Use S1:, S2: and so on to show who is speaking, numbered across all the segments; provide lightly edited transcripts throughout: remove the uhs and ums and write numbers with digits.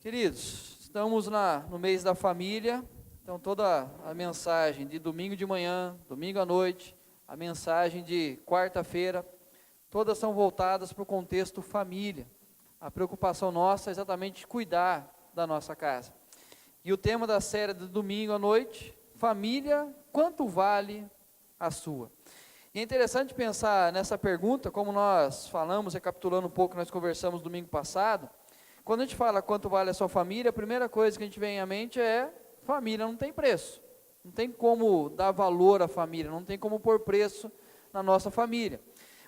S1: Queridos, estamos no mês da família, então toda a mensagem de domingo de manhã, domingo à noite, a mensagem de quarta-feira, todas são voltadas para o contexto família. A preocupação nossa é exatamente cuidar da nossa casa. E o tema da série de domingo à noite, família, quanto vale a sua? E é interessante pensar nessa pergunta, como nós falamos, recapitulando um pouco, nós conversamos domingo passado. Quando a gente fala quanto vale a sua família, a primeira coisa que a gente vem à mente é: família não tem preço, não tem como dar valor à família, não tem como pôr preço na nossa família.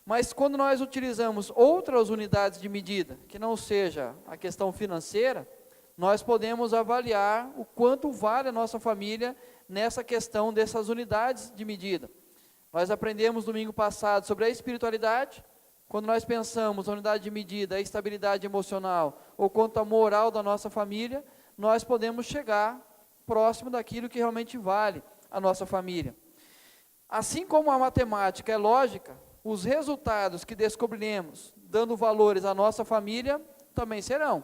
S1: Mas quando nós utilizamos outras unidades de medida, que não seja a questão financeira, nós podemos avaliar o quanto vale a nossa família nessa questão dessas unidades de medida. Nós aprendemos domingo passado sobre a espiritualidade. Quando nós pensamos na unidade de medida, a estabilidade emocional, ou quanto à moral da nossa família, nós podemos chegar próximo daquilo que realmente vale a nossa família. Assim como a matemática é lógica, os resultados que descobriremos, dando valores à nossa família, também serão.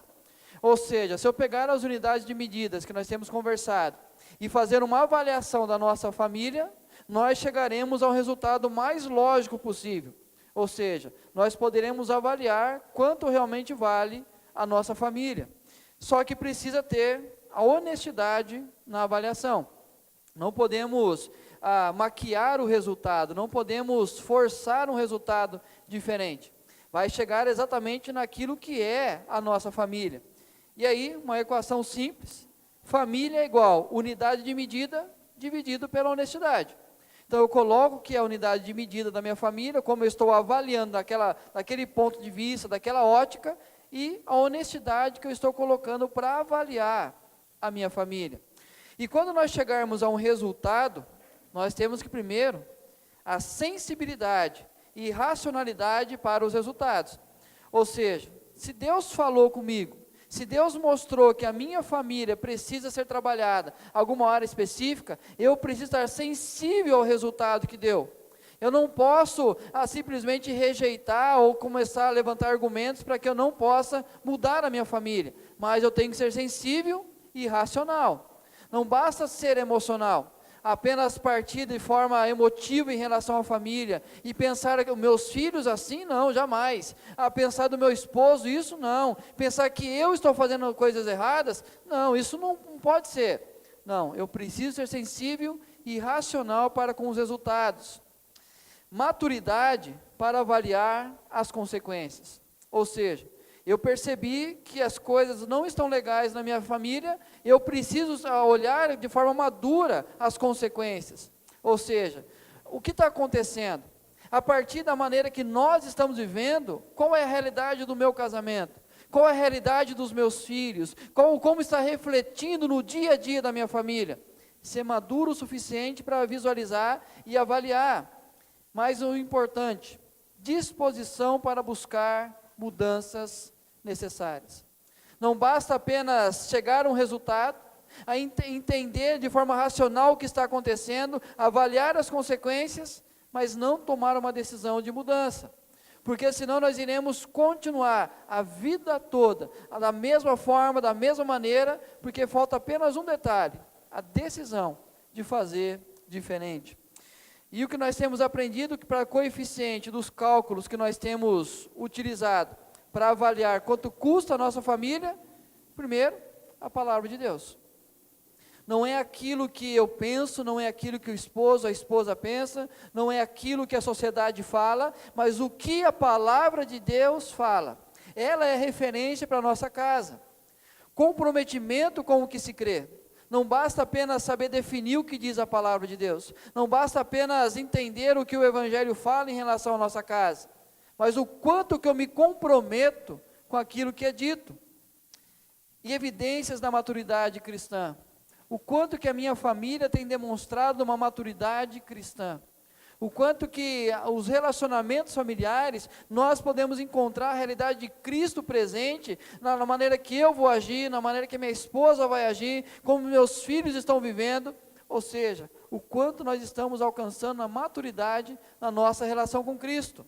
S1: Ou seja, se eu pegar as unidades de medidas que nós temos conversado, e fazer uma avaliação da nossa família, nós chegaremos ao resultado mais lógico possível. Ou seja, nós poderemos avaliar quanto realmente vale a nossa família. Só que precisa ter a honestidade na avaliação. Não podemos maquiar o resultado, não podemos forçar um resultado diferente. Vai chegar exatamente naquilo que é a nossa família. E aí, uma equação simples: família é igual unidade de medida dividido pela honestidade. Então eu coloco que é a unidade de medida da minha família, como eu estou avaliando daquele ponto de vista, daquela ótica, e a honestidade que eu estou colocando para avaliar a minha família. E quando nós chegarmos a um resultado, nós temos que primeiro a sensibilidade e racionalidade para os resultados. Ou seja, se Deus falou comigo, se Deus mostrou que a minha família precisa ser trabalhada, alguma área específica, eu preciso estar sensível ao resultado que deu. Eu não posso simplesmente rejeitar ou começar a levantar argumentos para que eu não possa mudar a minha família, mas eu tenho que ser sensível e racional. Não basta ser emocional, apenas partir de forma emotiva em relação à família, e pensar que os meus filhos assim, não, jamais. Pensar do meu esposo, isso não. Pensar que eu estou fazendo coisas erradas, não, isso não pode ser. Não, eu preciso ser sensível e racional para com os resultados. Maturidade para avaliar as consequências. Ou seja, eu percebi que as coisas não estão legais na minha família, eu preciso olhar de forma madura as consequências. Ou seja, o que está acontecendo? A partir da maneira que nós estamos vivendo, qual é a realidade do meu casamento? Qual é a realidade dos meus filhos? Como está refletindo no dia a dia da minha família? Ser maduro o suficiente para visualizar e avaliar. Mas o importante, disposição para buscar mudanças necessárias. Não basta apenas chegar a um resultado, a entender de forma racional o que está acontecendo, avaliar as consequências, mas não tomar uma decisão de mudança. Porque senão nós iremos continuar a vida toda da mesma forma, da mesma maneira, porque falta apenas um detalhe: a decisão de fazer diferente. E o que nós temos aprendido, que para coeficiente dos cálculos que nós temos utilizado para avaliar quanto custa a nossa família, primeiro, a palavra de Deus. Não é aquilo que eu penso, não é aquilo que o esposo, a esposa pensa, não é aquilo que a sociedade fala, mas o que a palavra de Deus fala. Ela é referência para a nossa casa. Comprometimento com o que se crê. Não basta apenas saber definir o que diz a palavra de Deus. Não basta apenas entender o que o Evangelho fala em relação à nossa casa. Mas o quanto que eu me comprometo com aquilo que é dito. E evidências da maturidade cristã. O quanto que a minha família tem demonstrado uma maturidade cristã. O quanto que os relacionamentos familiares, nós podemos encontrar a realidade de Cristo presente, na maneira que eu vou agir, na maneira que minha esposa vai agir, como meus filhos estão vivendo. Ou seja, o quanto nós estamos alcançando a maturidade na nossa relação com Cristo.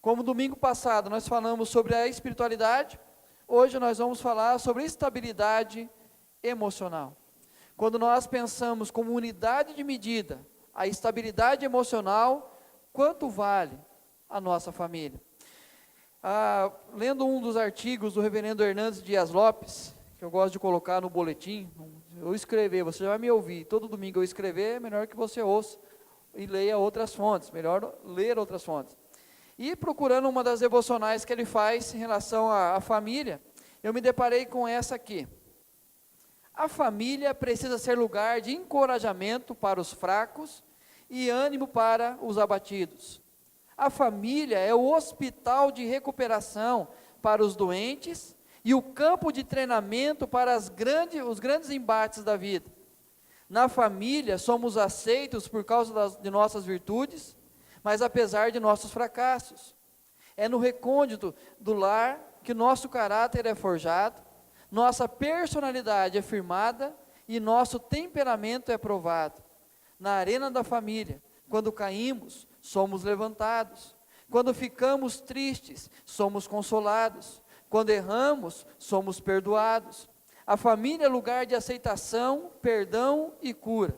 S1: Como domingo passado nós falamos sobre a espiritualidade, Hoje nós vamos falar sobre estabilidade emocional. Quando nós pensamos como unidade de medida, a estabilidade emocional, quanto vale a nossa família? Lendo um dos artigos do reverendo Hernandes Dias Lopes, que eu gosto de colocar no boletim, eu escrever, você já vai me ouvir, todo domingo eu escrever, é melhor que você ouça e leia outras fontes, melhor ler outras fontes. E procurando uma das devocionais que ele faz em relação à família, eu me deparei com essa aqui. A família precisa ser lugar de encorajamento para os fracos e ânimo para os abatidos. A família é o hospital de recuperação para os doentes e o campo de treinamento para os grandes embates da vida. Na família somos aceitos por causa de nossas virtudes, mas apesar de nossos fracassos. É no recôndito do lar que nosso caráter é forjado, nossa personalidade é firmada e nosso temperamento é provado. Na arena da família, quando caímos, somos levantados. Quando ficamos tristes, somos consolados. Quando erramos, somos perdoados. A família é lugar de aceitação, perdão e cura.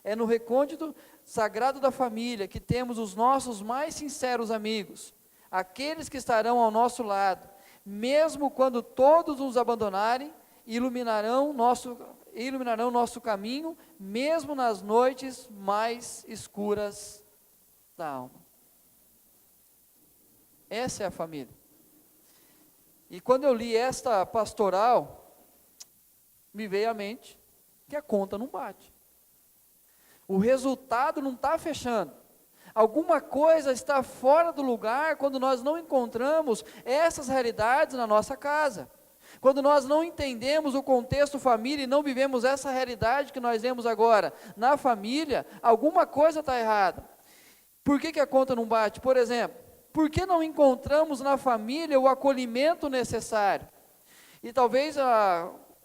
S1: É no recôndito sagrado da família que temos os nossos mais sinceros amigos, aqueles que estarão ao nosso lado, mesmo quando todos nos abandonarem, iluminarão nosso caminho, mesmo nas noites mais escuras da alma. Essa é a família. E quando eu li esta pastoral, me veio à mente que a conta não bate. O resultado não está fechando. Alguma coisa está fora do lugar quando nós não encontramos essas realidades na nossa casa. Quando nós não entendemos o contexto família e não vivemos essa realidade que nós vemos agora na família, alguma coisa está errada. Por que a conta não bate? Por exemplo, por que não encontramos na família o acolhimento necessário? E talvez,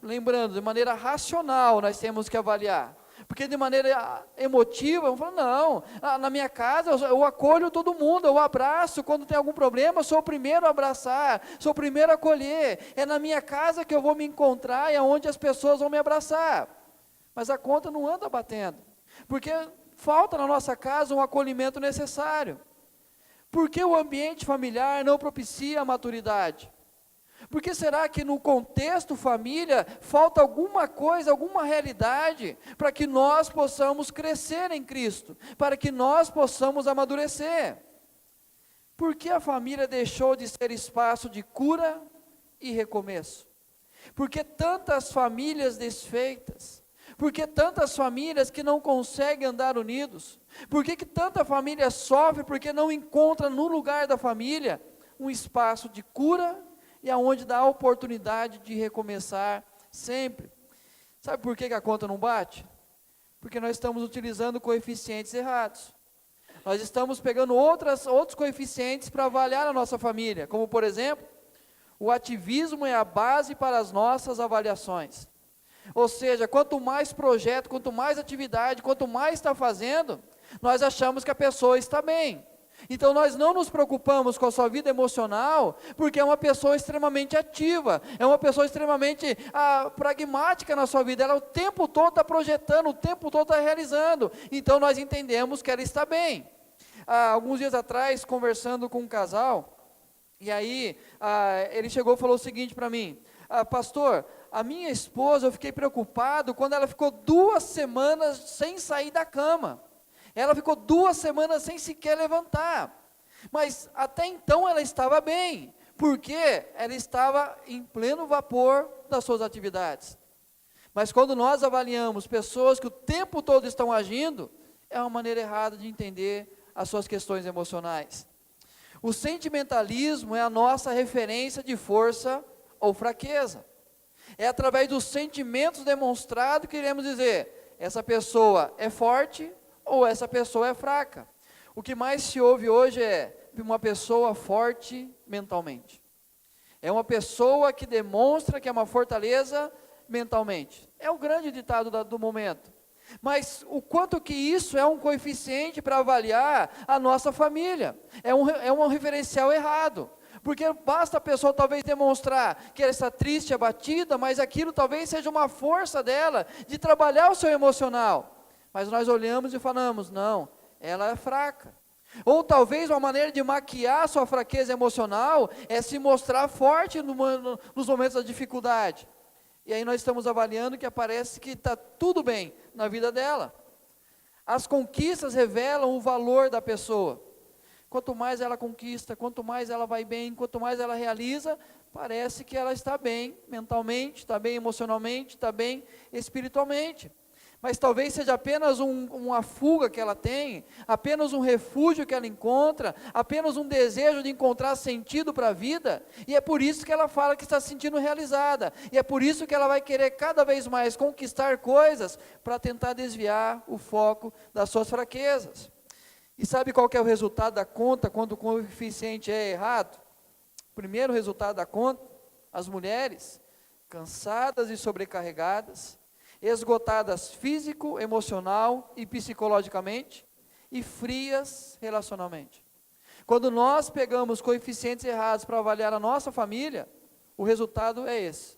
S1: lembrando, de maneira racional nós temos que avaliar. Porque de maneira emotiva, vamos falar, não, na minha casa eu acolho todo mundo, eu abraço, quando tem algum problema, eu sou o primeiro a abraçar, sou o primeiro a acolher, é na minha casa que eu vou me encontrar e é onde as pessoas vão me abraçar. Mas a conta não anda batendo, porque falta na nossa casa um acolhimento necessário. Por que o ambiente familiar não propicia a maturidade? Por que será que no contexto família falta alguma coisa, alguma realidade para que nós possamos crescer em Cristo, para que nós possamos amadurecer? Por que a família deixou de ser espaço de cura e recomeço? Por que tantas famílias desfeitas? Por que tantas famílias que não conseguem andar unidos? Por que tanta família sofre porque não encontra no lugar da família um espaço de cura e aonde dá a oportunidade de recomeçar sempre? Sabe por que a conta não bate? Porque nós estamos utilizando coeficientes errados. Nós estamos pegando outros coeficientes para avaliar a nossa família, como por exemplo, o ativismo é a base para as nossas avaliações. Ou seja, quanto mais projeto, quanto mais atividade, quanto mais está fazendo, nós achamos que a pessoa está bem. Então nós não nos preocupamos com a sua vida emocional, porque é uma pessoa extremamente ativa, é uma pessoa extremamente pragmática na sua vida, ela o tempo todo está projetando, o tempo todo está realizando, então nós entendemos que ela está bem. Alguns dias atrás, conversando com um casal, e aí ele chegou e falou o seguinte para mim, pastor, a minha esposa, eu fiquei preocupado quando ela ficou 2 semanas sem sair da cama. Ela ficou 2 semanas sem sequer levantar, mas até então ela estava bem, porque ela estava em pleno vapor das suas atividades. Mas quando nós avaliamos pessoas que o tempo todo estão agindo, é uma maneira errada de entender as suas questões emocionais. O sentimentalismo é a nossa referência de força ou fraqueza. É através dos sentimentos demonstrados que iremos dizer, essa pessoa é forte ou essa pessoa é fraca. O que mais se ouve hoje é uma pessoa forte mentalmente. É uma pessoa que demonstra que é uma fortaleza mentalmente. É o grande ditado do momento. Mas o quanto que isso é um coeficiente para avaliar a nossa família? É um referencial errado. Porque basta a pessoa talvez demonstrar que ela está triste, abatida, mas aquilo talvez seja uma força dela de trabalhar o seu emocional. Mas nós olhamos e falamos, não, ela é fraca. Ou talvez uma maneira de maquiar a sua fraqueza emocional é se mostrar forte nos momentos da dificuldade. E aí nós estamos avaliando que parece que está tudo bem na vida dela. As conquistas revelam o valor da pessoa. Quanto mais ela conquista, quanto mais ela vai bem, quanto mais ela realiza, parece que ela está bem mentalmente, está bem emocionalmente, está bem espiritualmente. Mas talvez seja apenas uma fuga que ela tem, apenas um refúgio que ela encontra, apenas um desejo de encontrar sentido para a vida, e é por isso que ela fala que está se sentindo realizada, e é por isso que ela vai querer cada vez mais conquistar coisas, para tentar desviar o foco das suas fraquezas. E sabe qual que é o resultado da conta, quando o coeficiente é errado? O primeiro resultado da conta, as mulheres, cansadas e sobrecarregadas, esgotadas físico, emocional e psicologicamente, e frias relacionalmente. Quando nós pegamos coeficientes errados para avaliar a nossa família, o resultado é esse.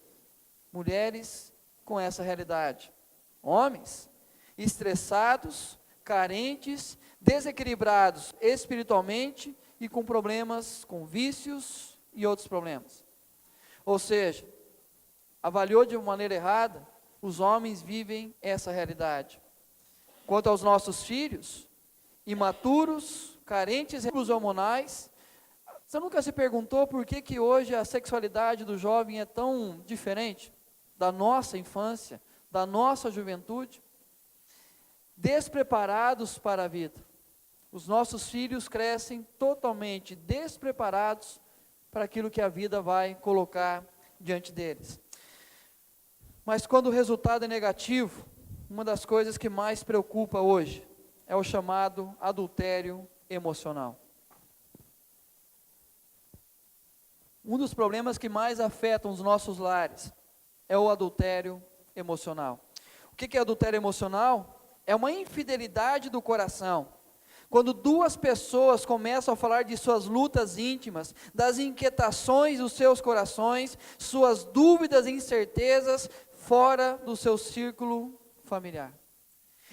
S1: Mulheres com essa realidade. Homens estressados, carentes, desequilibrados espiritualmente e com problemas, com vícios e outros problemas. Ou seja, avaliou de uma maneira errada, os homens vivem essa realidade. Quanto aos nossos filhos, imaturos, carentes hormonais, você nunca se perguntou por que hoje a sexualidade do jovem é tão diferente da nossa infância, da nossa juventude? Despreparados para a vida. Os nossos filhos crescem totalmente despreparados para aquilo que a vida vai colocar diante deles. Mas quando o resultado é negativo, uma das coisas que mais preocupa hoje é o chamado adultério emocional. Um dos problemas que mais afetam os nossos lares é o adultério emocional. O que é adultério emocional? É uma infidelidade do coração. Quando duas pessoas começam a falar de suas lutas íntimas, das inquietações dos seus corações, suas dúvidas e incertezas, fora do seu círculo familiar.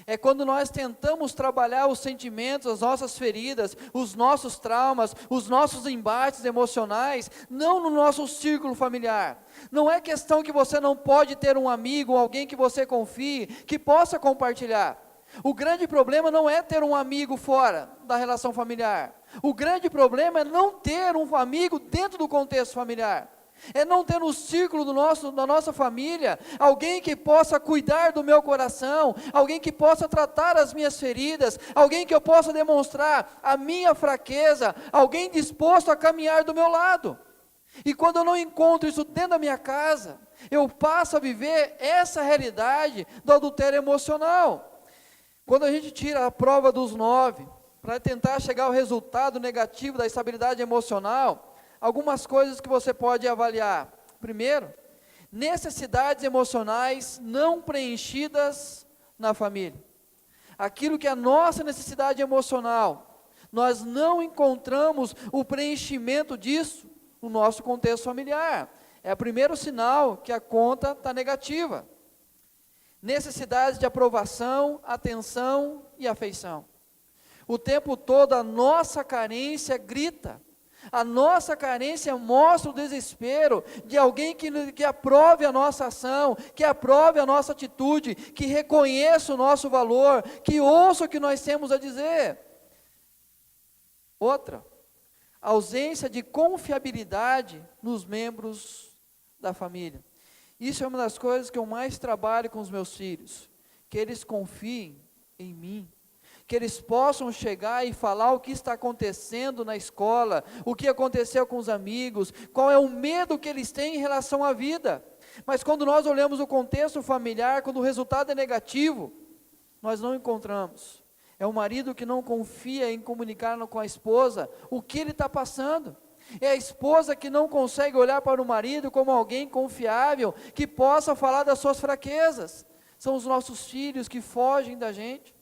S1: É quando nós tentamos trabalhar os sentimentos, as nossas feridas, os nossos traumas, os nossos embates emocionais, não no nosso círculo familiar. Não é questão que você não pode ter um amigo, alguém que você confie, que possa compartilhar. O grande problema não é ter um amigo fora da relação familiar. O grande problema é não ter um amigo dentro do contexto familiar. É não ter no círculo da nossa família, alguém que possa cuidar do meu coração, alguém que possa tratar as minhas feridas, alguém que eu possa demonstrar a minha fraqueza, alguém disposto a caminhar do meu lado. E quando eu não encontro isso dentro da minha casa, eu passo a viver essa realidade do adultério emocional. Quando a gente tira a prova dos 9, para tentar chegar ao resultado negativo da estabilidade emocional, algumas coisas que você pode avaliar. Primeiro, necessidades emocionais não preenchidas na família. Aquilo que é a nossa necessidade emocional, nós não encontramos o preenchimento disso no nosso contexto familiar. É o primeiro sinal que a conta está negativa. Necessidades de aprovação, atenção e afeição. O tempo todo a nossa carência grita. A nossa carência mostra o desespero de alguém que aprove a nossa ação, que aprove a nossa atitude, que reconheça o nosso valor, que ouça o que nós temos a dizer. Outra, ausência de confiabilidade nos membros da família. Isso é uma das coisas que eu mais trabalho com os meus filhos, que eles confiem em mim. Que eles possam chegar e falar o que está acontecendo na escola, o que aconteceu com os amigos, qual é o medo que eles têm em relação à vida. Mas quando nós olhamos o contexto familiar, quando o resultado é negativo, nós não encontramos. É o marido que não confia em comunicar com a esposa o que ele está passando. É a esposa que não consegue olhar para o marido como alguém confiável, que possa falar das suas fraquezas. São os nossos filhos que fogem da gente.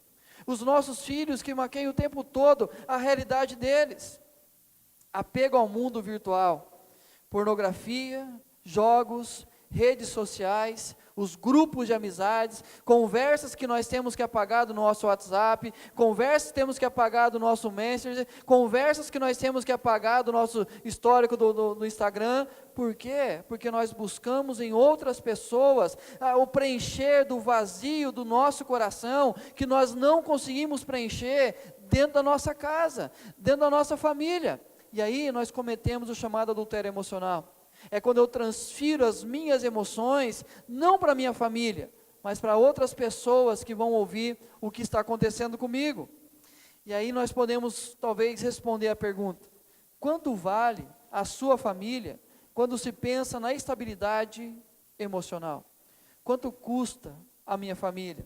S1: Os nossos filhos que maqueiam o tempo todo a realidade deles. apego ao mundo virtual, pornografia, jogos, redes sociais, os grupos de amizades, conversas que nós temos que apagar do nosso WhatsApp, conversas que temos que apagar do nosso Messenger, conversas que nós temos que apagar do nosso histórico do Instagram. Por quê? Porque nós buscamos em outras pessoas o preencher do vazio do nosso coração, que nós não conseguimos preencher dentro da nossa casa, dentro da nossa família. E aí nós cometemos o chamado adultério emocional. É quando eu transfiro as minhas emoções, não para minha família, mas para outras pessoas que vão ouvir o que está acontecendo comigo. E aí nós podemos talvez responder a pergunta: quanto vale a sua família quando se pensa na estabilidade emocional? Quanto custa a minha família?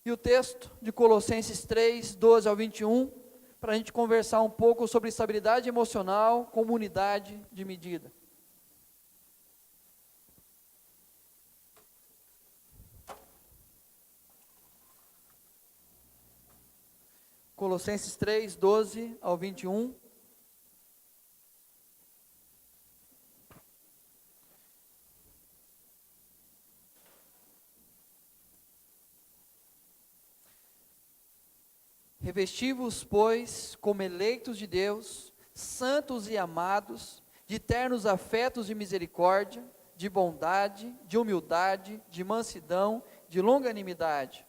S1: E o texto de Colossenses 3, 12 ao 21, para a gente conversar um pouco sobre estabilidade emocional como unidade de medida. Colossenses 3, 12 ao 21. Revesti-vos, pois, como eleitos de Deus, santos e amados, de ternos afetos de misericórdia, de bondade, de humildade, de mansidão, de longanimidade.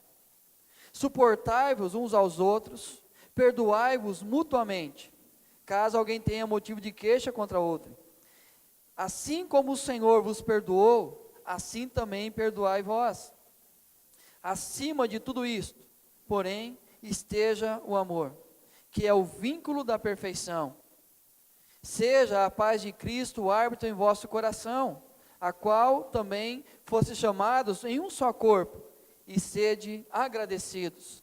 S1: Suportai-vos uns aos outros, perdoai-vos mutuamente, caso alguém tenha motivo de queixa contra outro. Assim como o Senhor vos perdoou, assim também perdoai vós. Acima de tudo isto, porém, esteja o amor, que é o vínculo da perfeição. Seja a paz de Cristo o árbitro em vosso coração, a qual também fosse chamados em um só corpo, e sede agradecidos.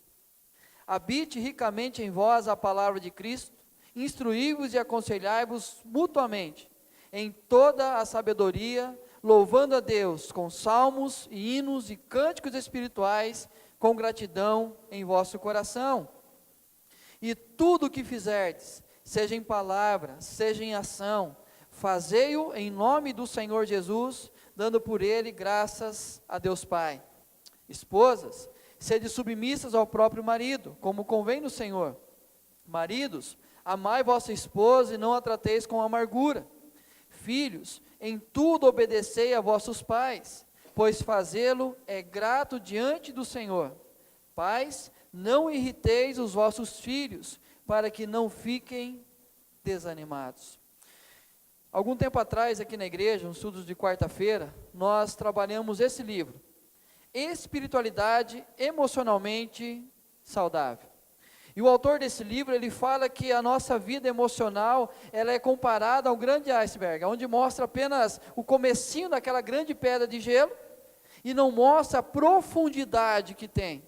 S1: Habite ricamente em vós a palavra de Cristo, instruí-vos e aconselhai-vos mutuamente, em toda a sabedoria, louvando a Deus com salmos, e hinos e cânticos espirituais, com gratidão em vosso coração. E tudo o que fizerdes, seja em palavra, seja em ação, fazei-o em nome do Senhor Jesus, dando por ele graças a Deus Pai. Esposas, sede submissas ao próprio marido, como convém no Senhor. Maridos, amai vossa esposa e não a trateis com amargura. Filhos, em tudo obedecei a vossos pais, pois fazê-lo é grato diante do Senhor. Pais, não irriteis os vossos filhos, para que não fiquem desanimados. Algum tempo atrás, aqui na igreja, nos estudos de quarta-feira, nós trabalhamos esse livro, Espiritualidade Emocionalmente Saudável. E o autor desse livro, ele fala que a nossa vida emocional, ela é comparada ao grande iceberg, onde mostra apenas o comecinho daquela grande pedra de gelo, e não mostra a profundidade que tem.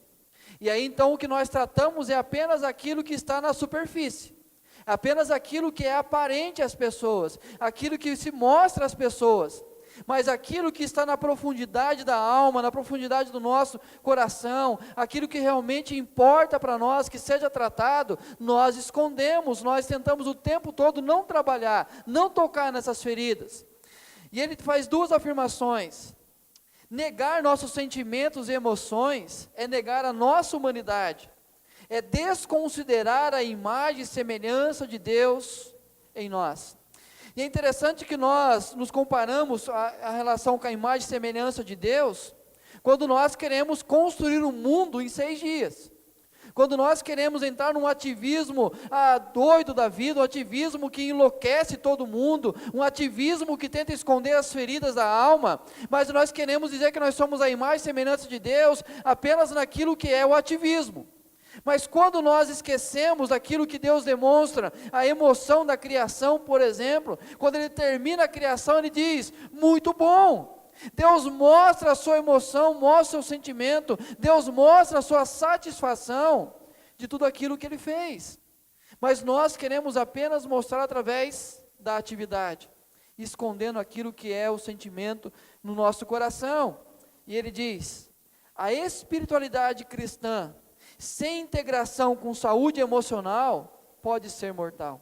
S1: E aí então o que nós tratamos é apenas aquilo que está na superfície, apenas aquilo que é aparente às pessoas, aquilo que se mostra às pessoas, mas aquilo que está na profundidade da alma, na profundidade do nosso coração, aquilo que realmente importa para nós que seja tratado, nós escondemos, nós tentamos o tempo todo não trabalhar, não tocar nessas feridas. E ele faz duas afirmações: negar nossos sentimentos e emoções é negar a nossa humanidade, é desconsiderar a imagem e semelhança de Deus em nós. E é interessante que nós nos comparamos a relação com a imagem e semelhança de Deus, quando nós queremos construir um mundo em 6 dias. Quando nós queremos entrar num ativismo doido da vida, um ativismo que enlouquece todo mundo, um ativismo que tenta esconder as feridas da alma, mas nós queremos dizer que nós somos a imagem e semelhança de Deus apenas naquilo que é o ativismo. Mas quando nós esquecemos daquilo que Deus demonstra, a emoção da criação, por exemplo, quando Ele termina a criação, Ele diz: muito bom. Deus mostra a sua emoção, mostra o seu sentimento, Deus mostra a sua satisfação de tudo aquilo que Ele fez. Mas nós queremos apenas mostrar através da atividade, escondendo aquilo que é o sentimento no nosso coração. E Ele diz: a espiritualidade cristã, sem integração com saúde emocional, pode ser mortal.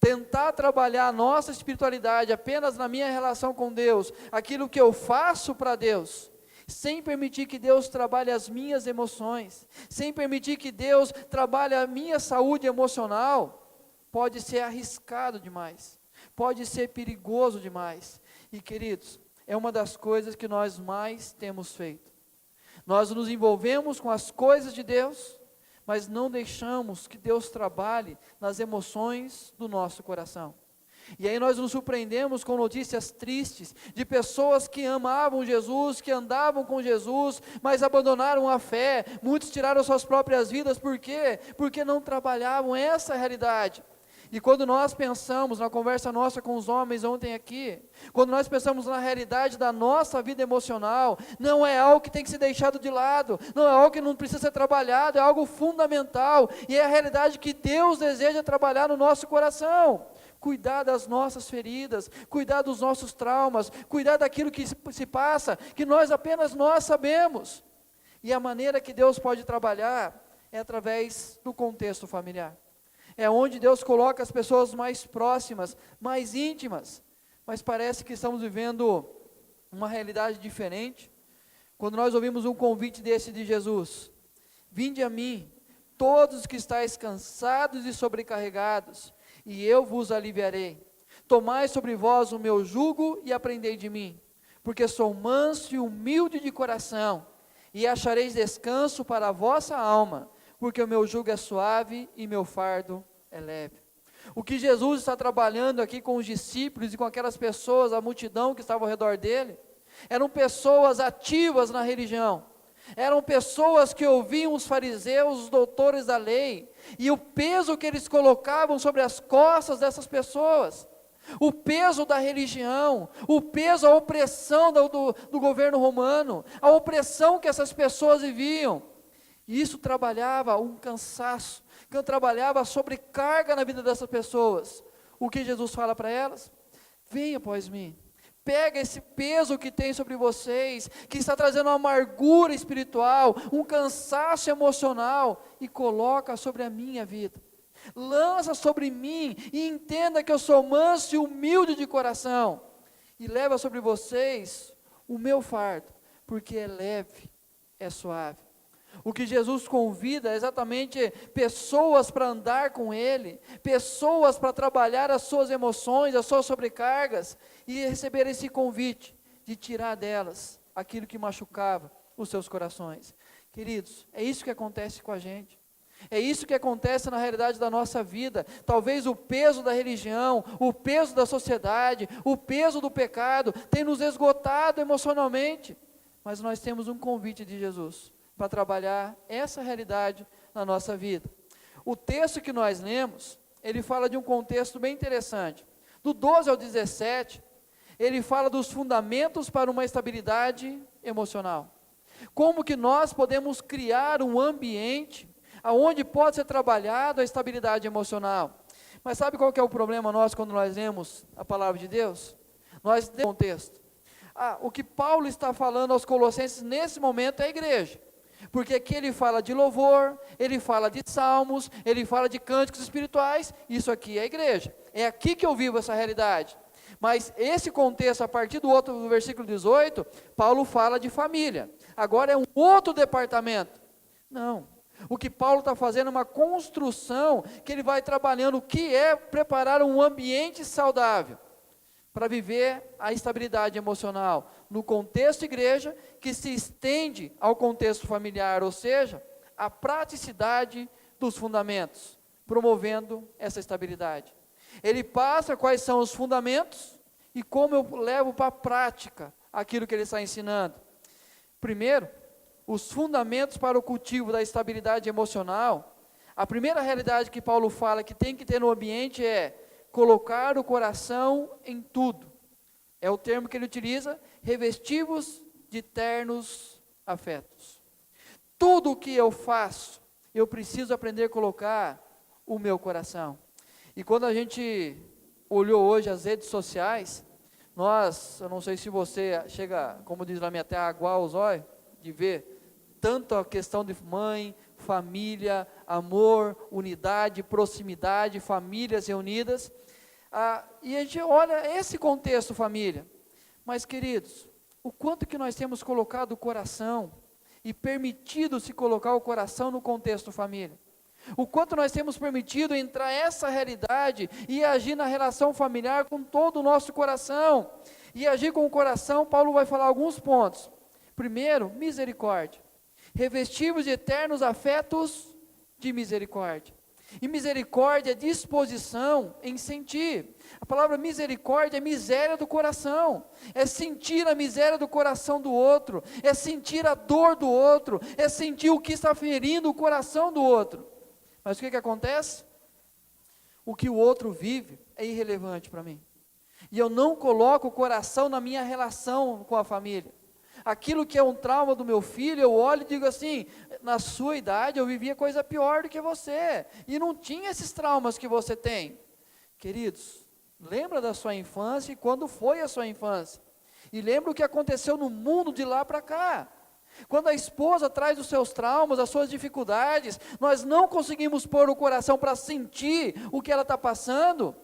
S1: Tentar trabalhar a nossa espiritualidade apenas na minha relação com Deus, aquilo que eu faço para Deus, sem permitir que Deus trabalhe as minhas emoções, sem permitir que Deus trabalhe a minha saúde emocional, pode ser arriscado demais, pode ser perigoso demais. E queridos, é uma das coisas que nós mais temos feito. Nós nos envolvemos com as coisas de Deus, mas não deixamos que Deus trabalhe nas emoções do nosso coração. E aí nós nos surpreendemos com notícias tristes, de pessoas que amavam Jesus, que andavam com Jesus, mas abandonaram a fé, muitos tiraram suas próprias vidas, por quê? Porque não trabalhavam essa realidade. E quando nós pensamos na conversa nossa com os homens ontem aqui, quando nós pensamos na realidade da nossa vida emocional, não é algo que tem que ser deixado de lado, não é algo que não precisa ser trabalhado, é algo fundamental, e é a realidade que Deus deseja trabalhar no nosso coração. Cuidar das nossas feridas, cuidar dos nossos traumas, cuidar daquilo que se passa, que apenas nós sabemos. E a maneira que Deus pode trabalhar é através do contexto familiar. É onde Deus coloca as pessoas mais próximas, mais íntimas. Mas parece que estamos vivendo uma realidade diferente. Quando nós ouvimos um convite desse de Jesus: vinde a mim, todos os que estáis cansados e sobrecarregados, e eu vos aliviarei. Tomai sobre vós o meu jugo e aprendei de mim, porque sou manso e humilde de coração, e achareis descanso para a vossa alma, porque o meu jugo é suave e meu fardo é leve. O que Jesus está trabalhando aqui com os discípulos e com aquelas pessoas, a multidão que estava ao redor dele, eram pessoas ativas na religião, eram pessoas que ouviam os fariseus, os doutores da lei, e o peso que eles colocavam sobre as costas dessas pessoas, o peso da religião, o peso, a opressão do governo romano, a opressão que essas pessoas viviam. E isso trabalhava um cansaço, que trabalhava a sobrecarga na vida dessas pessoas. O que Jesus fala para elas? Venha após mim, pega esse peso que tem sobre vocês, que está trazendo uma amargura espiritual, um cansaço emocional, e coloca sobre a minha vida. Lança sobre mim, e entenda que eu sou manso e humilde de coração, e leva sobre vocês o meu fardo, porque é leve, é suave. O que Jesus convida é exatamente pessoas para andar com Ele, pessoas para trabalhar as suas emoções, as suas sobrecargas, e receber esse convite de tirar delas aquilo que machucava os seus corações. Queridos, é isso que acontece com a gente, é isso que acontece na realidade da nossa vida. Talvez o peso da religião, o peso da sociedade, o peso do pecado tem nos esgotado emocionalmente, mas nós temos um convite de Jesus para trabalhar essa realidade na nossa vida. O texto que nós lemos, ele fala de um contexto bem interessante. Do 12 ao 17, ele fala dos fundamentos para uma estabilidade emocional. Como que nós podemos criar um ambiente onde pode ser trabalhado a estabilidade emocional. Mas sabe qual que é o problema nosso quando nós lemos a palavra de Deus? Nós temos contexto. O que Paulo está falando aos Colossenses nesse momento é a igreja. Porque aqui ele fala de louvor, ele fala de salmos, ele fala de cânticos espirituais, isso aqui é a igreja. É aqui que eu vivo essa realidade. Mas esse contexto, a partir do versículo 18, Paulo fala de família. Agora é um outro departamento. Não. O que Paulo está fazendo é uma construção, que ele vai trabalhando o que é preparar um ambiente saudável, para viver a estabilidade emocional, no contexto igreja, que se estende ao contexto familiar, ou seja, a praticidade dos fundamentos, promovendo essa estabilidade. Ele passa quais são os fundamentos, e como eu levo para a prática aquilo que ele está ensinando. Primeiro, os fundamentos para o cultivo da estabilidade emocional. A primeira realidade que Paulo fala que tem que ter no ambiente é colocar o coração em tudo. É o termo que ele utiliza, revestivos de ternos afetos. Tudo o que eu faço, eu preciso aprender a colocar o meu coração. E quando a gente olhou hoje as redes sociais, eu não sei se você chega, como diz na minha terra, aguar os olhos, de ver tanto a questão de mãe, família, amor, unidade, proximidade, famílias reunidas. E a gente olha esse contexto, família. Mas, queridos, o quanto que nós temos colocado o coração e permitido se colocar o coração no contexto família. O quanto nós temos permitido entrar essa realidade e agir na relação familiar com todo o nosso coração. E agir com o coração, Paulo vai falar alguns pontos. Primeiro, misericórdia. Revestivos de eternos afetos de misericórdia. E misericórdia é disposição em sentir. A palavra misericórdia é miséria do coração. É sentir a miséria do coração do outro. É sentir a dor do outro. É sentir o que está ferindo o coração do outro. Mas o que acontece? O que o outro vive é irrelevante para mim. E eu não coloco o coração na minha relação com a família. Aquilo que é um trauma do meu filho, eu olho e digo assim, na sua idade eu vivia coisa pior do que você, e não tinha esses traumas que você tem. Queridos, lembra da sua infância e quando foi a sua infância, e lembra o que aconteceu no mundo de lá para cá. Quando a esposa traz os seus traumas, as suas dificuldades, nós não conseguimos pôr o coração para sentir o que ela está passando,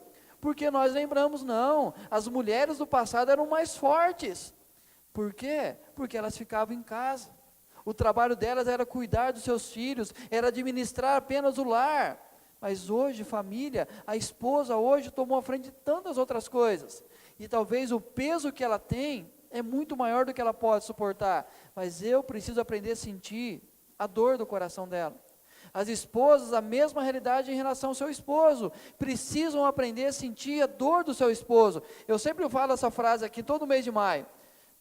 S1: porque nós lembramos, não, as mulheres do passado eram mais fortes. Por quê? Porque elas ficavam em casa. O trabalho delas era cuidar dos seus filhos, era administrar apenas o lar. Mas hoje, família, a esposa hoje tomou a frente de tantas outras coisas. E talvez o peso que ela tem é muito maior do que ela pode suportar. Mas eu preciso aprender a sentir a dor do coração dela. As esposas, a mesma realidade em relação ao seu esposo. Precisam aprender a sentir a dor do seu esposo. Eu sempre falo essa frase aqui todo mês de maio.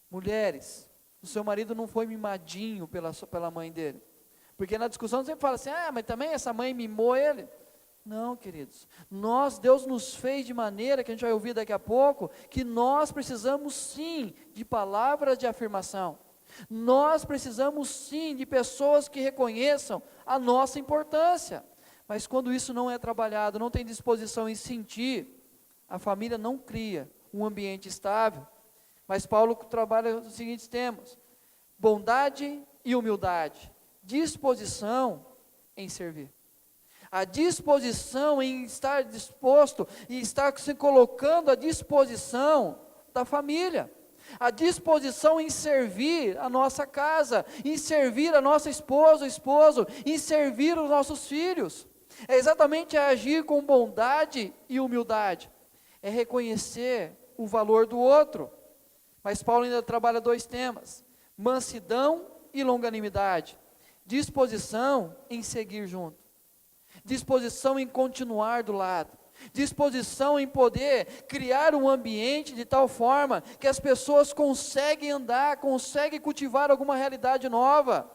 S1: Mulheres, o seu marido não foi mimadinho pela mãe dele. Porque na discussão sempre fala assim, mas também essa mãe mimou ele. Não, queridos. Deus nos fez de maneira, que a gente vai ouvir daqui a pouco, que nós precisamos sim de palavras de afirmação. Nós precisamos sim de pessoas que reconheçam a nossa importância. Mas quando isso não é trabalhado, não tem disposição em sentir, a família não cria um ambiente estável. Mas Paulo trabalha os seguintes temas: bondade e humildade, disposição em servir. A disposição em estar disposto e estar se colocando à disposição da família. A disposição em servir a nossa casa, em servir a nossa esposa, esposo, em servir os nossos filhos. É exatamente agir com bondade e humildade. É reconhecer o valor do outro. Mas Paulo ainda trabalha dois temas: mansidão e longanimidade. Disposição em seguir junto. Disposição em continuar do lado. Disposição em poder criar um ambiente de tal forma que as pessoas conseguem andar, conseguem cultivar alguma realidade nova.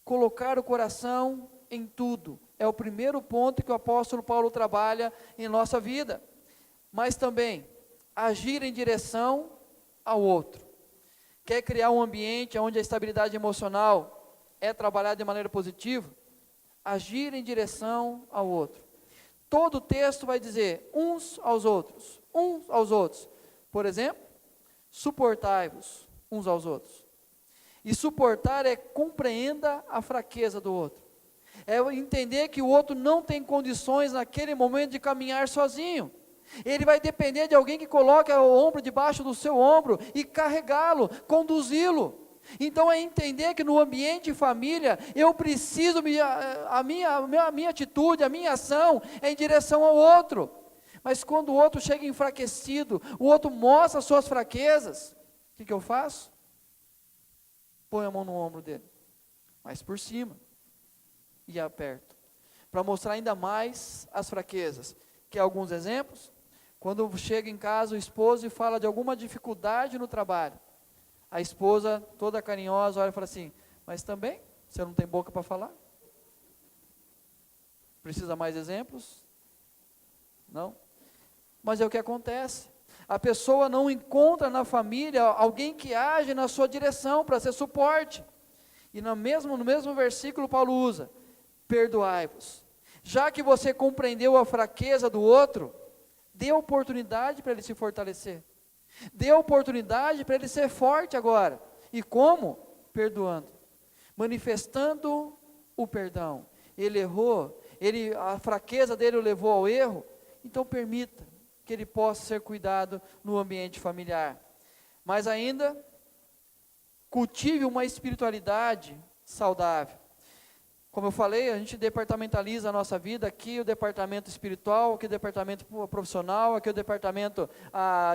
S1: Colocar o coração em tudo. É o primeiro ponto que o apóstolo Paulo trabalha em nossa vida. Mas também, agir em direção ao outro. Quer criar um ambiente onde a estabilidade emocional é trabalhada de maneira positiva? Agir em direção ao outro. Todo o texto vai dizer uns aos outros. Por exemplo, suportai-vos uns aos outros. E suportar é compreenda a fraqueza do outro. É entender que o outro não tem condições naquele momento de caminhar sozinho. Ele vai depender de alguém que coloque o ombro debaixo do seu ombro e carregá-lo, conduzi-lo. Então é entender que no ambiente de família, eu preciso, a minha atitude, a minha ação é em direção ao outro. Mas quando o outro chega enfraquecido, o outro mostra as suas fraquezas, o que eu faço? Põe a mão no ombro dele, mas por cima, e aperto, para mostrar ainda mais as fraquezas. Quer alguns exemplos? Quando chega em casa o esposo e fala de alguma dificuldade no trabalho, a esposa, toda carinhosa, olha e fala assim, mas também, você não tem boca para falar? Precisa mais exemplos? Não? Mas é o que acontece. A pessoa não encontra na família alguém que age na sua direção para ser suporte. E no mesmo versículo Paulo usa, perdoai-vos. Já que você compreendeu a fraqueza do outro, dê oportunidade para ele se fortalecer. Dê oportunidade para ele ser forte agora. E como? Perdoando. Manifestando o perdão. Ele errou, a fraqueza dele o levou ao erro, então permita que ele possa ser cuidado no ambiente familiar. Mas ainda, cultive uma espiritualidade saudável. Como eu falei, a gente departamentaliza a nossa vida, aqui o departamento espiritual, aqui o departamento profissional, aqui o departamento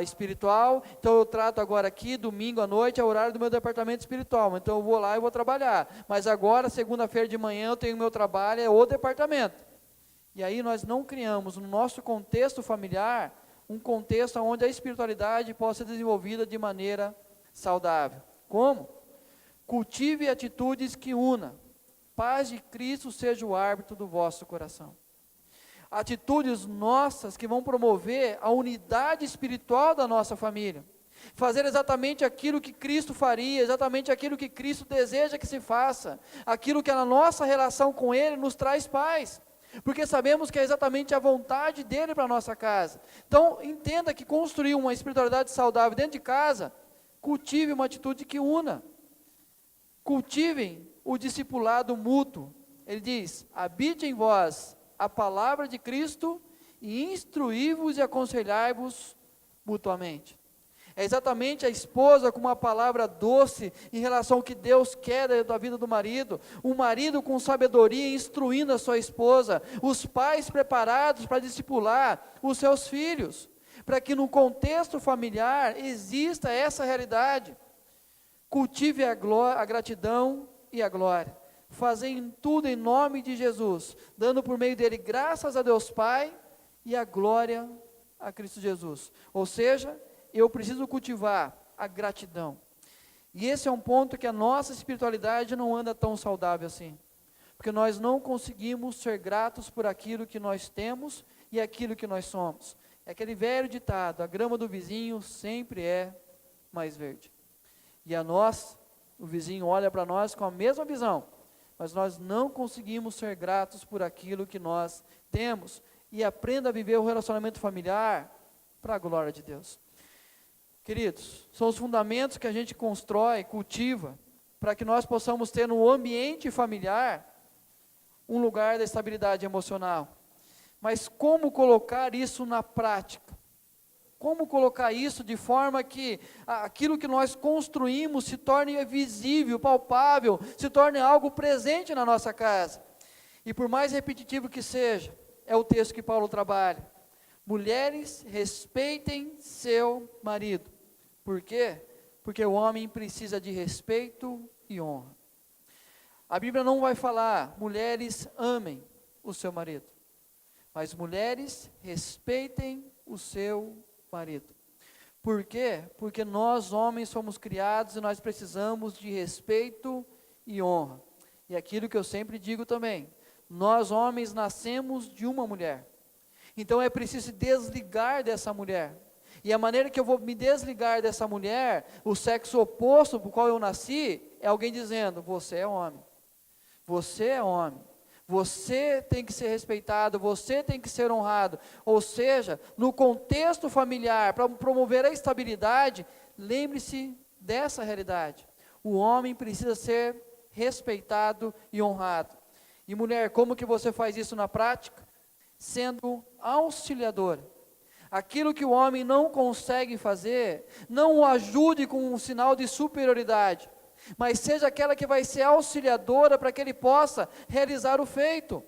S1: espiritual. Então eu trato agora aqui, domingo à noite, é o horário do meu departamento espiritual. Então eu vou lá e vou trabalhar. Mas agora, segunda-feira de manhã, eu tenho o meu trabalho, é o departamento. E aí nós não criamos no nosso contexto familiar, um contexto onde a espiritualidade possa ser desenvolvida de maneira saudável. Como? Cultive atitudes que unam. Paz de Cristo seja o árbitro do vosso coração. Atitudes nossas que vão promover a unidade espiritual da nossa família. Fazer exatamente aquilo que Cristo faria, exatamente aquilo que Cristo deseja que se faça. Aquilo que a nossa relação com Ele nos traz paz. Porque sabemos que é exatamente a vontade dEle para a nossa casa. Então, entenda que construir uma espiritualidade saudável dentro de casa, cultive uma atitude que una. Cultivem o discipulado mútuo. Ele diz: habite em vós a palavra de Cristo e instruí-vos e aconselhai-vos mutuamente. É exatamente a esposa com uma palavra doce em relação ao que Deus quer da vida do marido, o marido com sabedoria instruindo a sua esposa, os pais preparados para discipular os seus filhos, para que no contexto familiar exista essa realidade. Cultive a gratidão e a glória, fazendo tudo em nome de Jesus, dando por meio dele graças a Deus Pai e a glória a Cristo Jesus. Ou seja, eu preciso cultivar a gratidão. E esse é um ponto que a nossa espiritualidade não anda tão saudável assim, porque nós não conseguimos ser gratos por aquilo que nós temos e aquilo que nós somos. É aquele velho ditado: a grama do vizinho sempre é mais verde. E a nós, o vizinho olha para nós com a mesma visão, mas nós não conseguimos ser gratos por aquilo que nós temos. E aprenda a viver o relacionamento familiar para a glória de Deus. Queridos, são os fundamentos que a gente constrói, cultiva, para que nós possamos ter no ambiente familiar um lugar da estabilidade emocional. Mas como colocar isso na prática? Como colocar isso de forma que aquilo que nós construímos se torne visível, palpável, se torne algo presente na nossa casa? E por mais repetitivo que seja, é o texto que Paulo trabalha. Mulheres, respeitem seu marido. Por quê? Porque o homem precisa de respeito e honra. A Bíblia não vai falar, mulheres, amem o seu marido. Mas mulheres, respeitem o seu marido. Por quê? Porque nós homens somos criados e nós precisamos de respeito e honra. E aquilo que eu sempre digo também, nós homens nascemos de uma mulher. Então é preciso se desligar dessa mulher. E a maneira que eu vou me desligar dessa mulher, o sexo oposto para o qual eu nasci, é alguém dizendo: você é homem. Você é homem. Você tem que ser respeitado, você tem que ser honrado. Ou seja, no contexto familiar, para promover a estabilidade, lembre-se dessa realidade. O homem precisa ser respeitado e honrado. E mulher, como que você faz isso na prática? Sendo auxiliadora. Aquilo que o homem não consegue fazer, não o ajude com um sinal de superioridade, mas seja aquela que vai ser auxiliadora para que ele possa realizar o feito,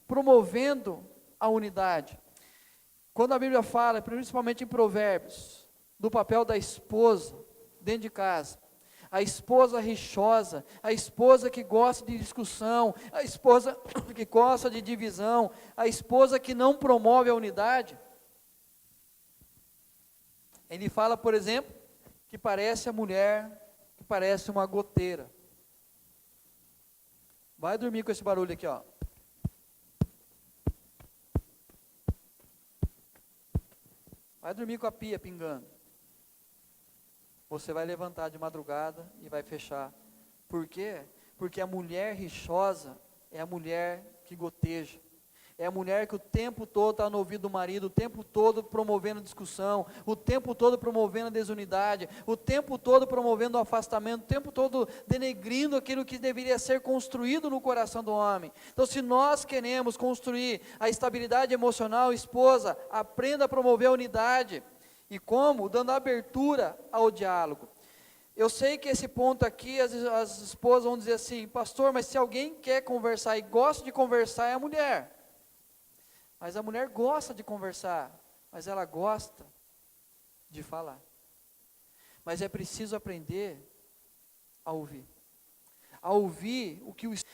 S1: promovendo a unidade. Quando a Bíblia fala, principalmente em Provérbios, do papel da esposa dentro de casa, a esposa rixosa, a esposa que gosta de discussão, a esposa que gosta de divisão, a esposa que não promove a unidade, ele fala, por exemplo, que parece a mulher que parece uma goteira. Vai dormir com esse barulho aqui, ó. Vai dormir com a pia pingando. Você vai levantar de madrugada e vai fechar. Por quê? Porque a mulher rixosa é a mulher que goteja. É a mulher que o tempo todo está no ouvido do marido, o tempo todo promovendo discussão, o tempo todo promovendo a desunidade, o tempo todo promovendo o afastamento, o tempo todo denegrindo aquilo que deveria ser construído no coração do homem. Então, se nós queremos construir a estabilidade emocional, esposa, aprenda a promover a unidade. E como? Dando abertura ao diálogo. Eu sei que esse ponto aqui, as esposas vão dizer assim, pastor, mas se alguém quer conversar e gosta de conversar, é a mulher. Mas a mulher gosta de conversar, mas ela gosta de falar. Mas é preciso aprender a ouvir. A ouvir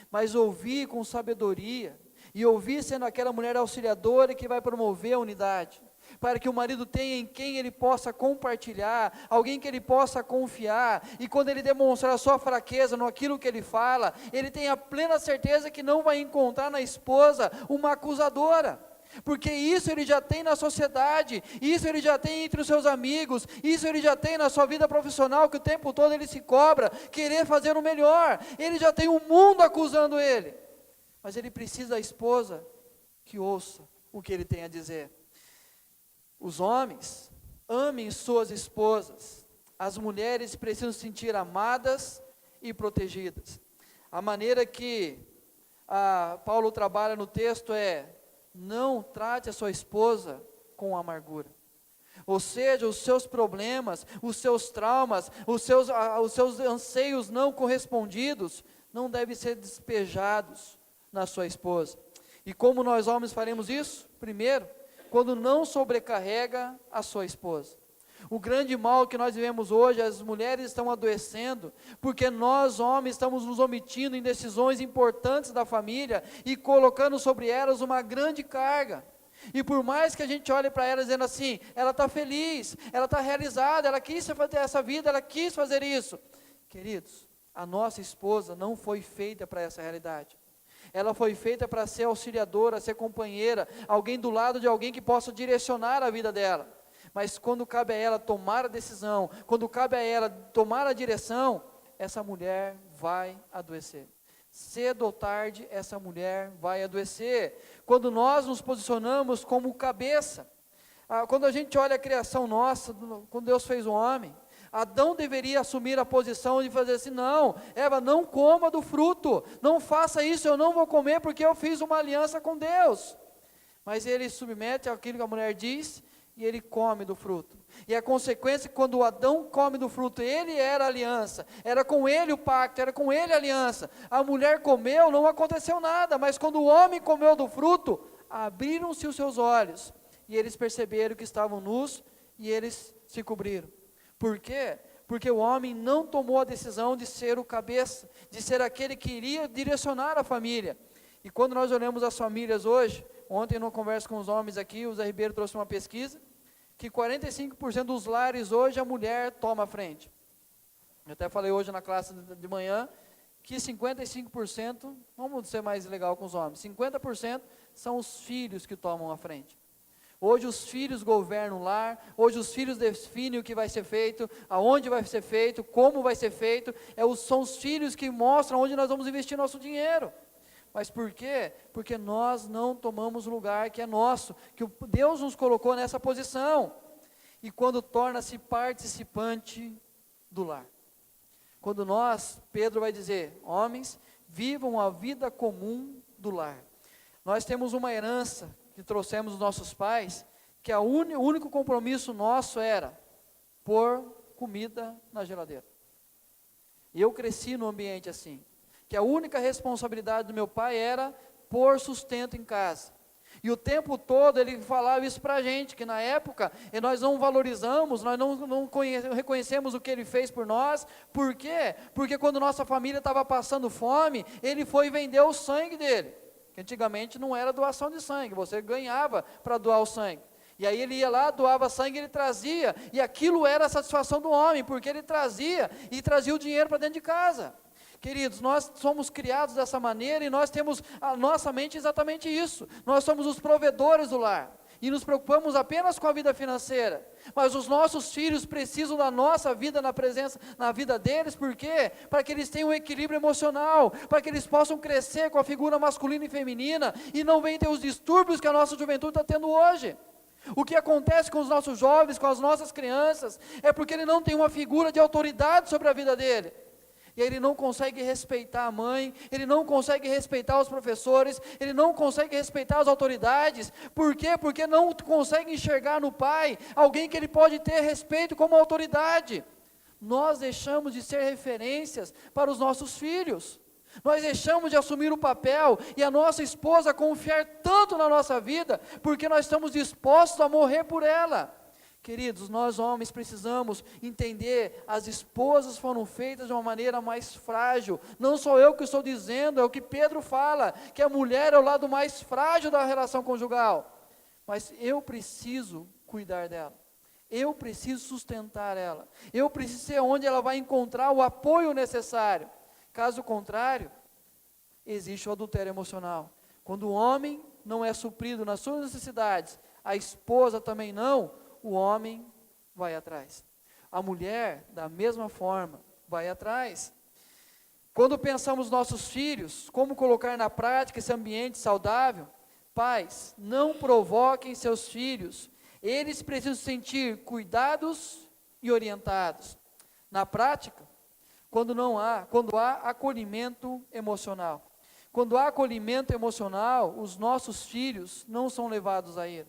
S1: mas ouvir com sabedoria. E ouvir sendo aquela mulher auxiliadora que vai promover a unidade. Para que o marido tenha em quem ele possa compartilhar, alguém que ele possa confiar, e quando ele demonstrar a sua fraqueza naquilo que ele fala, ele tenha plena certeza que não vai encontrar na esposa uma acusadora. Porque isso ele já tem na sociedade, isso ele já tem entre os seus amigos, isso ele já tem na sua vida profissional, que o tempo todo ele se cobra, querer fazer o melhor, ele já tem o mundo acusando ele, mas ele precisa da esposa que ouça o que ele tem a dizer. Os homens, amem suas esposas, as mulheres precisam se sentir amadas e protegidas. A maneira que Paulo trabalha no texto é, não trate a sua esposa com amargura. Ou seja, os seus problemas, os seus traumas, os seus anseios não correspondidos, não devem ser despejados na sua esposa. E como nós homens faremos isso? Primeiro, quando não sobrecarrega a sua esposa. O grande mal que nós vivemos hoje, as mulheres estão adoecendo, porque nós homens estamos nos omitindo em decisões importantes da família, e colocando sobre elas uma grande carga, e por mais que a gente olhe para ela dizendo assim, ela está feliz, ela está realizada, ela quis fazer essa vida, ela quis fazer isso, queridos, a nossa esposa não foi feita para essa realidade. Ela foi feita para ser auxiliadora, ser companheira, alguém do lado de alguém que possa direcionar a vida dela. Mas quando cabe a ela tomar a decisão, quando cabe a ela tomar a direção, essa mulher vai adoecer. Cedo ou tarde, essa mulher vai adoecer. Quando nós nos posicionamos como cabeça, quando a gente olha a criação nossa, quando Deus fez o homem, Adão deveria assumir a posição de fazer assim, não, Eva, não coma do fruto, não faça isso, eu não vou comer porque eu fiz uma aliança com Deus. Mas ele submete àquilo que a mulher diz, e ele come do fruto. E a consequência, quando Adão come do fruto, ele era a aliança, era com ele o pacto, era com ele a aliança. A mulher comeu, não aconteceu nada, mas quando o homem comeu do fruto, abriram-se os seus olhos, e eles perceberam que estavam nus, e eles se cobriram. Por quê? Porque o homem não tomou a decisão de ser o cabeça, de ser aquele que iria direcionar a família. E quando nós olhamos as famílias hoje, ontem numa conversa com os homens aqui, o Zé Ribeiro trouxe uma pesquisa, que 45% dos lares hoje a mulher toma a frente. Eu até falei hoje na classe de manhã, que 55%, vamos ser mais legal com os homens, 50% são os filhos que tomam a frente. Hoje os filhos governam o lar, hoje os filhos definem o que vai ser feito, aonde vai ser feito, como vai ser feito, são os filhos que mostram onde nós vamos investir nosso dinheiro. Mas por quê? Porque nós não tomamos o lugar que é nosso, que Deus nos colocou nessa posição. E quando torna-se participante do lar. Quando Pedro vai dizer, homens, vivam a vida comum do lar. Nós temos uma herança que trouxemos dos nossos pais, que o único compromisso nosso era pôr comida na geladeira. E eu cresci num ambiente assim, que a única responsabilidade do meu pai era pôr sustento em casa. E o tempo todo ele falava isso para a gente, que na época nós não valorizamos, nós não reconhecemos o que ele fez por nós. Por quê? Porque quando nossa família estava passando fome, ele foi vender o sangue dele. Que antigamente não era doação de sangue, você ganhava para doar o sangue. E aí ele ia lá, doava sangue, ele trazia, e aquilo era a satisfação do homem, porque ele trazia o dinheiro para dentro de casa. Queridos, nós somos criados dessa maneira, e nós temos a nossa mente exatamente isso, nós somos os provedores do lar. e nos preocupamos apenas com a vida financeira, mas os nossos filhos precisam da nossa vida na vida deles, por quê? Para que eles tenham um equilíbrio emocional, para que eles possam crescer com a figura masculina e feminina, e não venham ter os distúrbios que a nossa juventude está tendo hoje. O que acontece com os nossos jovens, com as nossas crianças, é porque ele não tem uma figura de autoridade sobre a vida dele. E aí ele não consegue respeitar a mãe, ele não consegue respeitar os professores, ele não consegue respeitar as autoridades. Por quê? Porque não consegue enxergar no pai alguém que ele pode ter respeito como autoridade. Nós deixamos de ser referências para os nossos filhos. Nós deixamos de assumir o papel e a nossa esposa confiar tanto na nossa vida, porque nós estamos dispostos a morrer por ela. Queridos, nós homens precisamos entender, as esposas foram feitas de uma maneira mais frágil. Não sou eu que estou dizendo, é o que Pedro fala, que a mulher é o lado mais frágil da relação conjugal. Mas eu preciso cuidar dela. Eu preciso sustentar ela. Eu preciso ser onde ela vai encontrar o apoio necessário. Caso contrário, existe o adultério emocional. Quando o homem não é suprido nas suas necessidades, a esposa também não, o homem vai atrás. A mulher, da mesma forma, vai atrás. Quando pensamos nos nossos filhos, como colocar na prática esse ambiente saudável, pais, não provoquem seus filhos. Eles precisam se sentir cuidados e orientados. Na prática, quando há acolhimento emocional. Quando há acolhimento emocional, os nossos filhos não são levados a ele.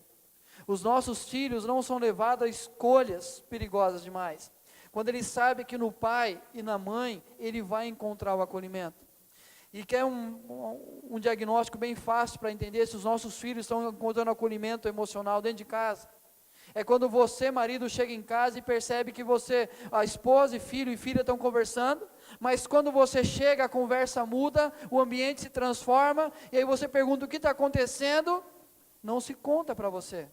S1: Os nossos filhos não são levados a escolhas perigosas demais. Quando ele sabe que no pai e na mãe, ele vai encontrar o acolhimento. E quer um diagnóstico bem fácil para entender se os nossos filhos estão encontrando acolhimento emocional dentro de casa. É quando você, marido, chega em casa e percebe que a esposa e filho e filha estão conversando, mas quando você chega, a conversa muda, o ambiente se transforma, e aí você pergunta o que está acontecendo, não se conta para você.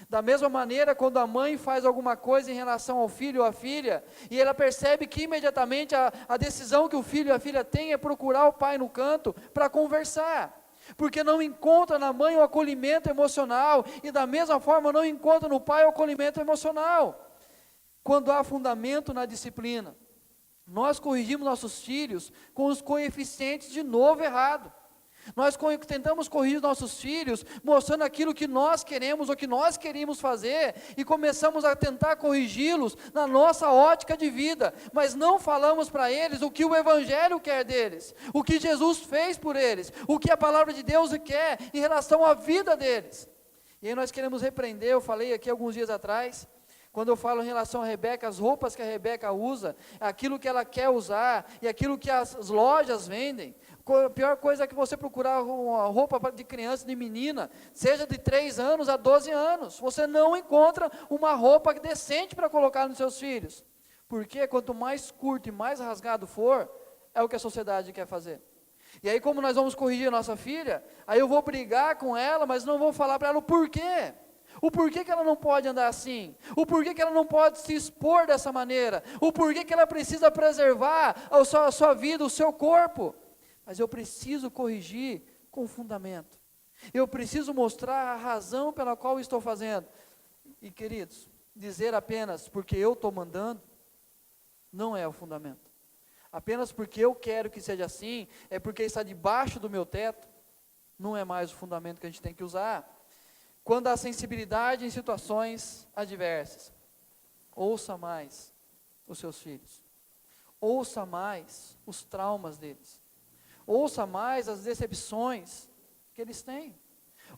S1: Da mesma maneira, quando a mãe faz alguma coisa em relação ao filho ou à filha, e ela percebe que imediatamente a decisão que o filho e a filha têm é procurar o pai no canto para conversar. Porque não encontra na mãe o acolhimento emocional, e da mesma forma não encontra no pai o acolhimento emocional. Quando há fundamento na disciplina, nós corrigimos nossos filhos com os coeficientes de novo errado. Nós tentamos corrigir nossos filhos, mostrando aquilo que nós queremos ou que nós queríamos fazer, e começamos a tentar corrigi-los na nossa ótica de vida, mas não falamos para eles o que o Evangelho quer deles, o que Jesus fez por eles, o que a palavra de Deus quer em relação à vida deles. E aí nós queremos repreender, eu falei aqui alguns dias atrás, quando eu falo em relação a Rebeca, as roupas que a Rebeca usa, aquilo que ela quer usar, e aquilo que as lojas vendem. A pior coisa é que você procurar uma roupa de criança, de menina, seja de 3 anos a 12 anos, você não encontra uma roupa decente para colocar nos seus filhos. Porque quanto mais curto e mais rasgado for, é o que a sociedade quer fazer. E aí, como nós vamos corrigir a nossa filha, aí eu vou brigar com ela, mas não vou falar para ela o porquê. O porquê que ela não pode andar assim, o porquê que ela não pode se expor dessa maneira, o porquê que ela precisa preservar a sua vida, o seu corpo. Mas eu preciso corrigir com fundamento. Eu preciso mostrar a razão pela qual estou fazendo. E queridos, dizer apenas porque eu estou mandando, não é o fundamento. Apenas porque eu quero que seja assim, é porque está debaixo do meu teto, não é mais o fundamento que a gente tem que usar. Quando há sensibilidade em situações adversas, ouça mais os seus filhos. Ouça mais os traumas deles. Ouça mais as decepções que eles têm.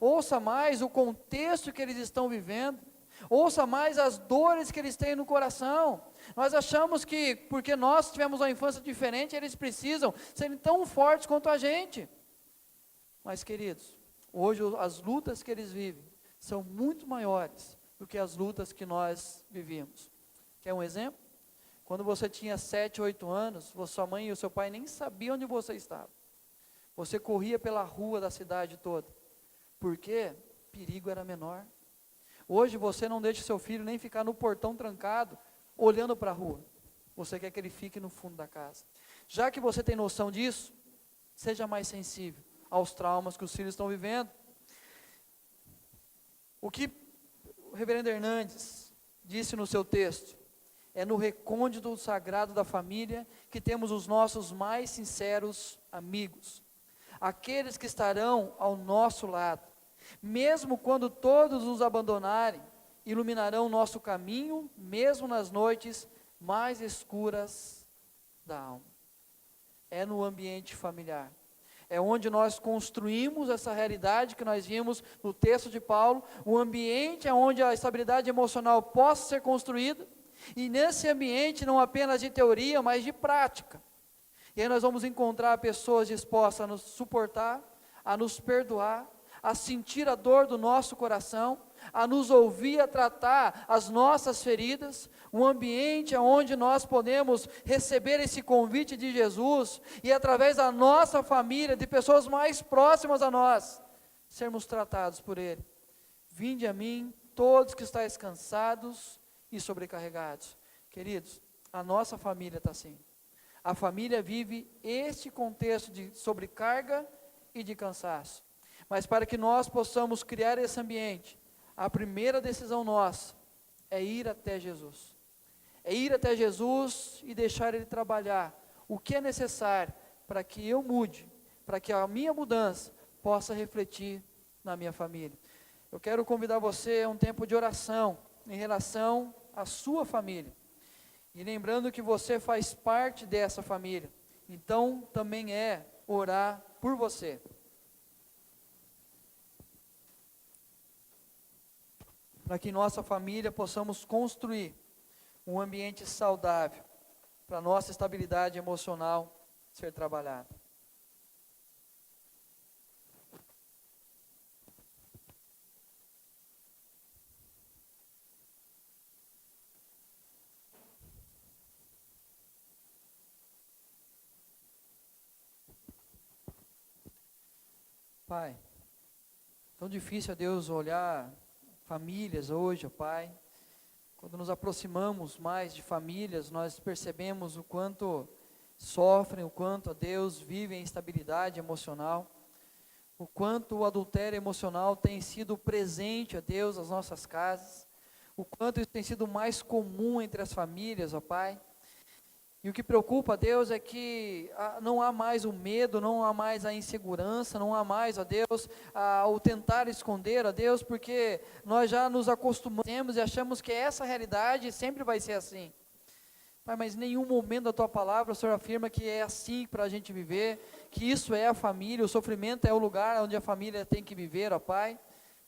S1: Ouça mais o contexto que eles estão vivendo. Ouça mais as dores que eles têm no coração. Nós achamos que, porque nós tivemos uma infância diferente, eles precisam serem tão fortes quanto a gente. Mas, queridos, hoje as lutas que eles vivem são muito maiores do que as lutas que nós vivíamos. Quer um exemplo? Quando você tinha 7, 8 anos, sua mãe e o seu pai nem sabiam onde você estava. Você corria pela rua da cidade toda. Por quê? Perigo era menor. Hoje você não deixa seu filho nem ficar no portão trancado, olhando para a rua. Você quer que ele fique no fundo da casa. Já que você tem noção disso, seja mais sensível aos traumas que os filhos estão vivendo. O que o reverendo Hernandes disse no seu texto, é no recôndito sagrado da família que temos os nossos mais sinceros amigos, aqueles que estarão ao nosso lado, mesmo quando todos nos abandonarem, iluminarão nosso caminho, mesmo nas noites mais escuras da alma. É no ambiente familiar. É onde nós construímos essa realidade que nós vimos no texto de Paulo, o ambiente é onde a estabilidade emocional possa ser construída, e nesse ambiente não apenas de teoria, mas de prática. E aí nós vamos encontrar pessoas dispostas a nos suportar, a nos perdoar, a sentir a dor do nosso coração, a nos ouvir, a tratar as nossas feridas, um ambiente onde nós podemos receber esse convite de Jesus, e através da nossa família, de pessoas mais próximas a nós, sermos tratados por Ele. Vinde a mim, todos que estáis cansados e sobrecarregados. Queridos, a nossa família está assim. A família vive este contexto de sobrecarga e de cansaço. Mas para que nós possamos criar esse ambiente, a primeira decisão nossa é ir até Jesus. É ir até Jesus e deixar Ele trabalhar o que é necessário para que eu mude, para que a minha mudança possa refletir na minha família. Eu quero convidar você a um tempo de oração em relação à sua família. E lembrando que você faz parte dessa família, então também é orar por você. Para que em nossa família possamos construir um ambiente saudável, para a nossa estabilidade emocional ser trabalhada. Pai, tão difícil, ó Deus, olhar famílias hoje, ó Pai. Quando nos aproximamos mais de famílias, nós percebemos o quanto sofrem, o quanto, ó Deus, vivem instabilidade emocional, o quanto o adultério emocional tem sido presente, ó Deus, nas nossas casas, o quanto isso tem sido mais comum entre as famílias, ó Pai. E o que preocupa a Deus é que não há mais o medo, não há mais a insegurança, não há mais, ó Deus, o tentar esconder, ó Deus, porque nós já nos acostumamos e achamos que essa realidade sempre vai ser assim. Pai, mas em nenhum momento da Tua palavra o Senhor afirma que é assim para a gente viver, que isso é a família, o sofrimento é o lugar onde a família tem que viver, ó Pai.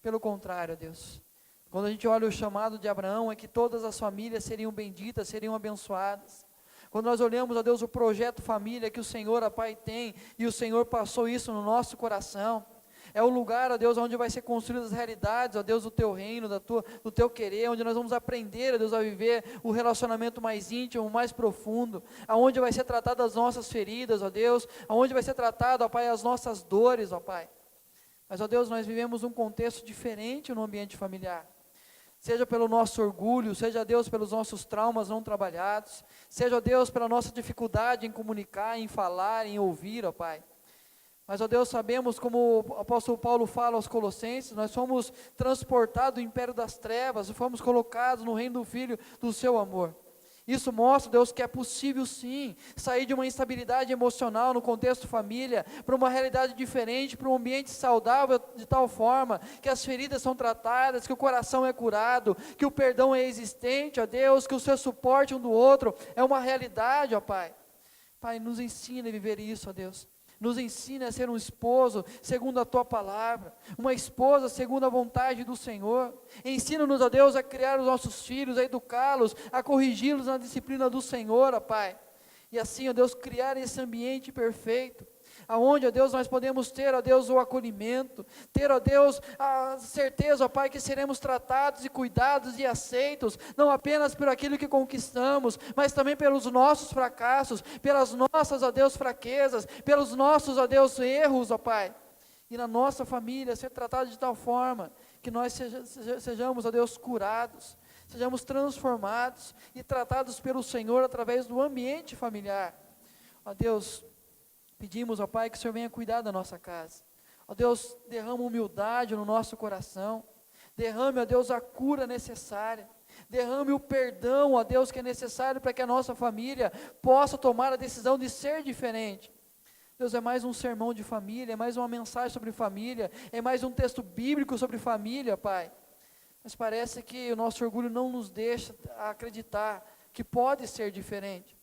S1: Pelo contrário, ó Deus, quando a gente olha o chamado de Abraão, é que todas as famílias seriam benditas, seriam abençoadas. Quando nós olhamos, ó Deus, o projeto família que o Senhor, ó Pai, tem, e o Senhor passou isso no nosso coração, é o lugar, ó Deus, onde vai ser construídas as realidades, ó Deus, do Teu reino, do Teu querer, onde nós vamos aprender, ó Deus, a viver o relacionamento mais íntimo, mais profundo, aonde vai ser tratado as nossas feridas, ó Deus, aonde vai ser tratado, ó Pai, as nossas dores, ó Pai. Mas, ó Deus, nós vivemos um contexto diferente no ambiente familiar. Seja pelo nosso orgulho, seja, Deus, pelos nossos traumas não trabalhados, seja, Deus, pela nossa dificuldade em comunicar, em falar, em ouvir, ó Pai. Mas, ó Deus, sabemos, como o apóstolo Paulo fala aos Colossenses, nós fomos transportados do império das trevas, e fomos colocados no reino do Filho do seu amor. Isso mostra, Deus, que é possível sim, sair de uma instabilidade emocional no contexto família, para uma realidade diferente, para um ambiente saudável, de tal forma, que as feridas são tratadas, que o coração é curado, que o perdão é existente, ó Deus, que o seu suporte um do outro é uma realidade, ó Pai. Pai, nos ensina a viver isso, ó Deus. Nos ensina a ser um esposo segundo a Tua palavra, uma esposa segundo a vontade do Senhor. Ensina-nos, ó Deus, a criar os nossos filhos, a educá-los, a corrigi-los na disciplina do Senhor, ó Pai. E assim, ó Deus, criar esse ambiente perfeito, aonde, ó Deus, nós podemos ter, ó Deus, o acolhimento, ter, ó Deus, a certeza, ó Pai, que seremos tratados e cuidados e aceitos, não apenas por aquilo que conquistamos, mas também pelos nossos fracassos, pelas nossas, ó Deus, fraquezas, pelos nossos, ó Deus, erros, ó Pai. E na nossa família ser tratado de tal forma que nós sejamos, ó Deus, curados, sejamos transformados e tratados pelo Senhor através do ambiente familiar. Ó Deus, pedimos, ó Pai, que o Senhor venha cuidar da nossa casa. Ó Deus, derrama humildade no nosso coração, Derrame, ó Deus, a cura necessária. Derrame o perdão, ó Deus, que é necessário para que a nossa família possa tomar a decisão de ser diferente. Deus, é mais um sermão de família, é mais uma mensagem sobre família, é mais um texto bíblico sobre família, Pai. Mas parece que o nosso orgulho não nos deixa acreditar que pode ser diferente.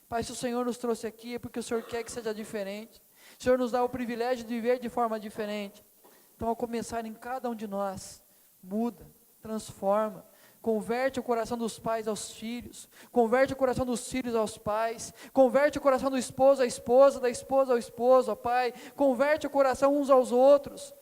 S1: Pai, se o Senhor nos trouxe aqui é porque o Senhor quer que seja diferente. O Senhor nos dá o privilégio de viver de forma diferente. Então, ao começar em cada um de nós, muda, transforma, converte o coração dos pais aos filhos, converte o coração dos filhos aos pais, converte o coração do esposo à esposa, da esposa ao esposo, ó Pai, converte o coração uns aos outros,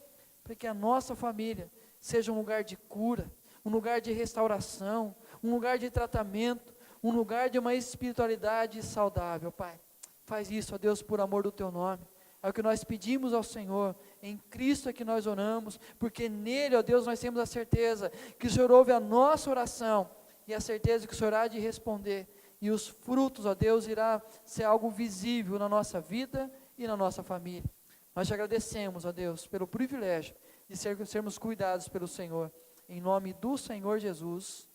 S1: para que a nossa família seja um lugar de cura, um lugar de restauração, um lugar de tratamento, um lugar de uma espiritualidade saudável, Pai. Faz isso, ó Deus, por amor do Teu nome. É o que nós pedimos ao Senhor, em Cristo é que nós oramos, porque nele, ó Deus, nós temos a certeza que o Senhor ouve a nossa oração, e a certeza que o Senhor há de responder, e os frutos, ó Deus, irá ser algo visível na nossa vida e na nossa família. Nós te agradecemos, ó Deus, pelo privilégio de sermos cuidados pelo Senhor, em nome do Senhor Jesus,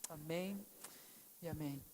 S1: amém e amém.